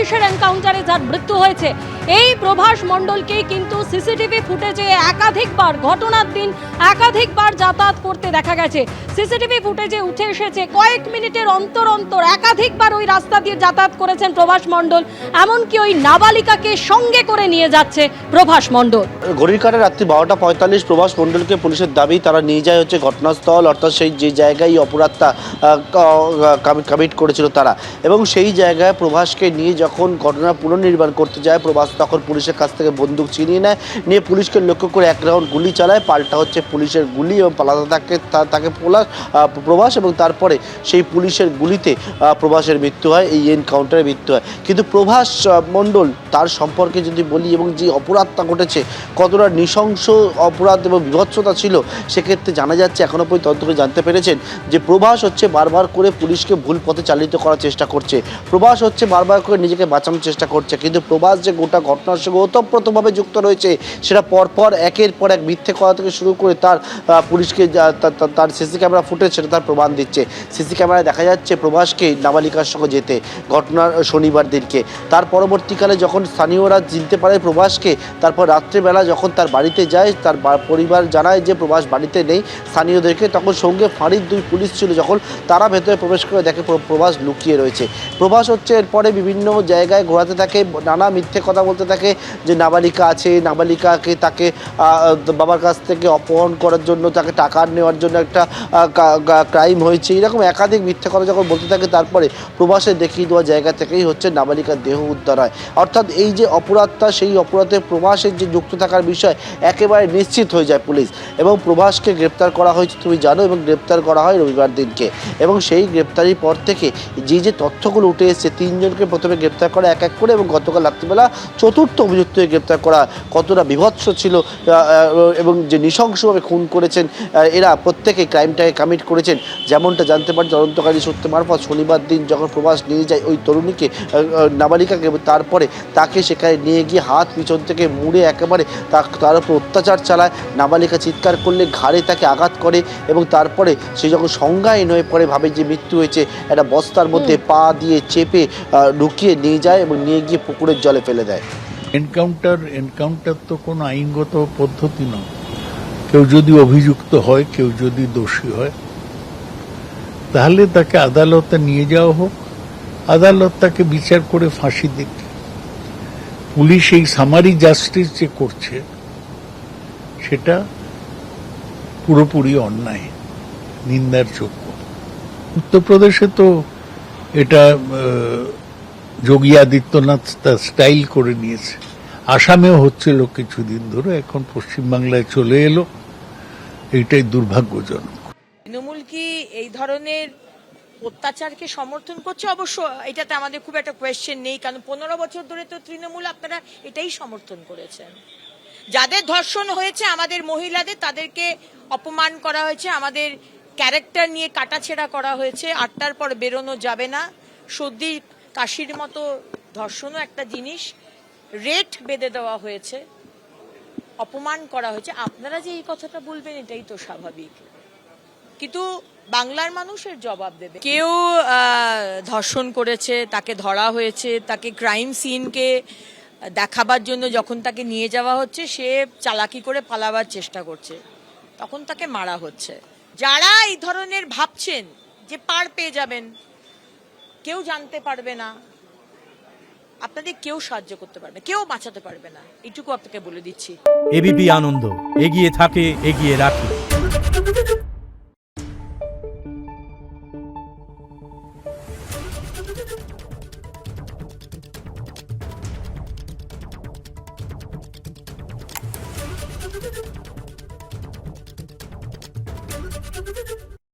পুলিশের এনকাউন্টারে যার মৃত্যু হয়েছে এই প্রভাস মণ্ডলকেই কিন্তু সিসিটিভি ফুটেজে একাধিকবার ঘটনার দিন একাধিকবার যাতায়াত করতে দেখা গেছে। সিসিটিভি ফুটেজে উঠে এসেছে কয়েক মিনিটের অন্তর অন্তর একাধিকবার ওই রাস্তা দিয়ে যাতায়াত করেছেন প্রভাস মণ্ডল, এমনকি ওই নাবালিকাকে সঙ্গে করে নিয়ে যাচ্ছে প্রভাস মণ্ডল। ঘড়ির কাঁটা রাত্রি 12:45 প্রভাস মণ্ডলকে পুলিশের দাবি তারা নিয়ে যায় হচ্ছে ঘটনাস্থল, অর্থাৎ সেই যে জায়গায় অপরাধটা কমিট করেছিল তারা, এবং সেই জায়গায় প্রভাসকে নিয়ে যখন ঘটনা পুনর্নির্মাণ করতে যায় প্রভাস তখন পুলিশের কাছ থেকে বন্দুক ছিনিয়ে নেয়, নিয়ে পুলিশকে লক্ষ্য করে এক রাউন্ড গুলি চালায়, পাল্টা হচ্ছে পুলিশের গুলি এবং পালাতে তাকে প্রভাস, এবং তারপরে সেই পুলিশের গুলিতে প্রভাসের মৃত্যু হয়, এই এনকাউন্টারে মৃত্যু হয়। কিন্তু প্রভাস মণ্ডল তার সম্পর্কে যদি বলি এবং যে অপরাধটা ঘটেছে কতটা নৃশংস অপরাধ এবং বিভৎসতা ছিল, সেক্ষেত্রে জানা যাচ্ছে এখনও পর্যন্ত তদন্ত করে জানতে পেরেছেন যে প্রভাস হচ্ছে বারবার করে পুলিশকে ভুল পথে চালিত করার চেষ্টা করছে, প্রভাস হচ্ছে বারবার করে নিজেকে বাঁচানোর চেষ্টা করছে, কিন্তু প্রভাস যে গোটা ঘটনার সঙ্গে ওতপ্রোতভাবে যুক্ত রয়েছে সেটা পরপর একের পর এক মিথ্যে কথা থেকে শুরু করে তার পুলিশকে তার সিসি ক্যামেরা ফুটেজ সেটা তার প্রমাণ দিচ্ছে। সিসি ক্যামেরায় দেখা যাচ্ছে প্রভাসকে নাবালিকার সঙ্গে যেতে ঘটনার শনিবার দিনকে, তার পরবর্তীকালে যখন স্থানীয়রা চিনতে পারে প্রভাসকে, তারপর রাত্রেবেলা যখন তার বাড়িতে যায় তার পরিবার জানায় যে প্রভাস বাড়িতে নেই স্থানীয়দেরকে, তখন সঙ্গে ফাঁড়ির 2 পুলিশ ছিল, যখন তারা ভেতরে প্রবেশ করে দেখে প্রভাস লুকিয়ে রয়েছে। প্রভাস হচ্ছে এরপরে বিভিন্ন জায়গায় ঘোরাতে থাকে, নানা মিথ্যে কথা বলতে থাকে যে নাবালিকা আছে, নাবালিকাকে তাকে বাবার কাছ থেকে অপহরণ করার জন্য তাকে টাকা নেওয়ার জন্য একটা ক্রাইম হয়েছে, এরকম একাধিক মিথ্যে কথা যখন বলতে থাকে তারপরে প্রভাসের দেখিয়ে দেওয়া জায়গা থেকেই হচ্ছে নাবালিকার দেহ উদ্ধার হয়। অর্থাৎ এই যে অপরাধটা, সেই অপরাধে প্রভাসের যে যুক্ত থাকার বিষয় একেবারে নিশ্চিত হয়ে যায় পুলিশ, এবং প্রভাসকে গ্রেপ্তার করা হয়েছে তুমি জানো, এবং গ্রেপ্তার করা হয় রবিবার দিনকে, এবং সেই গ্রেপ্তারির পর থেকে যে তথ্যগুলো উঠে এসেছে 3 জনকে প্রথমে গ্রেপ্তার করা এক এক করে, এবং গতকাল রাত্রিবেলা 4র্থ অভিযুক্ত হয়ে গ্রেপ্তার করা, কতটা বিভৎস ছিল এবং যে নৃশংসভাবে খুন করেছেন এরা প্রত্যেকেই ক্রাইমটাকে কমিট করেছেন, যেমনটা জানতে পারি তদন্তকারী সূত্র মারফত। শনিবার দিন যখন প্রভাস নিয়ে যায় ওই তরুণীকে, নাবালিকাকে, তারপরে তাকে সেখানে নিয়ে গিয়ে হাত পিছন থেকে মুড়ে একেবারে তার উপর অত্যাচার চালায়, নাবালিকা চিৎকার করলে ঘাড়ে তাকে আঘাত করে, এবং তারপরে সে যখন সংজ্ঞাহীন হয়ে পড়ে ভাবে যে মৃত্যু হয়েছে, একটা বস্তার মধ্যে পা দিয়ে চেপে ঢুকিয়ে নিয়ে যায় এবং নিয়ে গিয়ে পুকুরের জলে ফেলে দেয়। এনকাউন্টার তো কোনো আইনগত পদ্ধতি নয়। কেউ যদি অভিযুক্ত হয়, কেউ যদি দোষী হয়, তাহলে তাকে আদালতে নিয়ে যাওয়া হোক, আদালত তাকে বিচার করে ফাঁসি দিক। পুলিশ এই সামারি জাস্টিস যে করছে সেটা পুরোপুরি অন্যায়, নিন্দার যোগ্য। উত্তরপ্রদেশে তো এটা যোগী আদিত্যনাথ তার স্টাইল করে নিয়েছে, আসামেও হচ্ছিল কিছুদিন ধরে, এখন পশ্চিমবাংলায় চলে এলো, এইটাই দুর্ভাগ্যজনক। তৃণমূল কি এই ধরনের অত্যাচারকে সমর্থন করছে? অবশ্য এটাতে আমাদের খুব একটা কোয়েশ্চেন নেই, কারণ 15 বছর ধরে তো তৃণমূল আপনারা এটাই সমর্থন করেছেন। যাদের ধর্ষণ হয়েছে আমাদের মহিলাদের, তাদেরকে অপমান করা হয়েছে, আমাদের ক্যারেক্টার নিয়ে কাটাছেঁড়া করা হয়েছে, 8টার পর বেরোনো যাবে না, সর্দি কাশির মতো ধর্ষণও একটা জিনিস, রেট বেঁধে দেওয়া হয়েছে, অপমান করা হয়েছে। আপনারা যে এই কথাটা বলবেন এটাই তো স্বাভাবিক, কিন্তু বাংলার মানুষের জবাব দেবে। কেউ ধর্ষণ করেছে, তাকে ধরা হয়েছে, তাকে ক্রাইম সিনকে দেখাবার জন্য যখন তাকে নিয়ে যাওয়া হচ্ছে সে চালাকি করে পালাবার চেষ্টা করছে, তখন তাকে মারা হচ্ছে। যারা এই ধরনের ভাবছেন যে পার পেয়ে যাবেন, কেউ জানতে পারবে না, আপনাদের কেউ সাহায্য করতে পারবে, কেউ বাঁচাতে পারবে না, এইটুকু আপনাকে বলে দিচ্ছি। এবিপি আনন্দ, এগিয়ে থাকে, এগিয়ে রাখে।